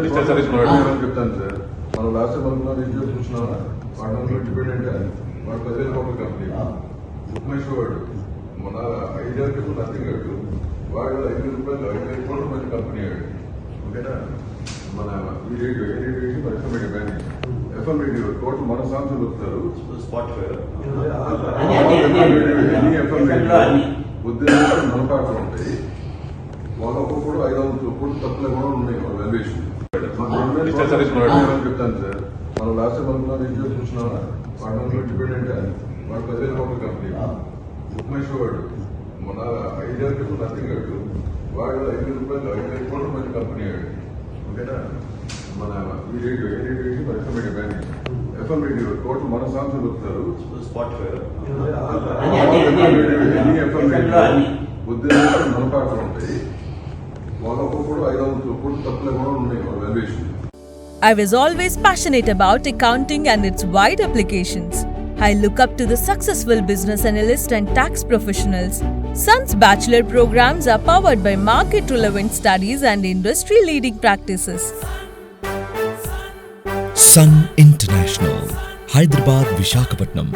చెప్తాను సార్. మనం లాస్ట్ మనం రివ్యూ చూసినామా వాడు ఇండిపెండెంట్ వాడు 10,000 కోట్ల కంపెనీ ఉమేష్ వాడు మన 5 ఏళ్ళ క్రితం నథింగ్ అడు వాడు 5,000 కోట్ల మంది కంపెనీ ఆడు. ఓకేనా? మన ఈ రేడియో ఏ రేడియో మన ఎఫ్ఎం రేడియో టోటల్ మన సాంగ్స్ వస్తారు స్పాటిఫై ఎఫ్ఎం రేడియో ఉద్దేశం మన పాటలు ఉంటాయి. వాళ్ళ ఒక్కొక్కడు 500 కోట్లు తప్పులే కూడా ఉన్నాయి వాళ్ళ వాల్యుయేషన్. చెప్తాను సార్. మనం లాస్ట్ మనం రివ్యూ చూసినామా వాడు ఇండిపెండెంట్ వాడు 10,000 కోట్ల కంపెనీ ఉమేష్ వాడు మన 5 ఏళ్ళ క్రితం నథింగ్ అడు వాడు 5,000 కోట్ల మంది కంపెనీ ఆడు. ఓకేనా? మన ఈ రేడియో ఏ రేడియో మన ఎఫ్ఎం రేడియో టోటల్ మన సాంగ్స్ వస్తారు స్పాటిఫై ఎఫ్ఎం రేడియో ఉద్దేశం మన పాటలు ఉంటాయి. వాళ్ళ ఒక్కొక్కడు 500 కోట్లు తప్పులే కూడా ఉన్నాయి వాళ్ళ valuation. I was always passionate about accounting and its wide applications. I look up to the successful business analysts and tax professionals. Sun's bachelor programs are powered by market-relevant studies and industry-leading practices. Sun International, Hyderabad, Visakhapatnam.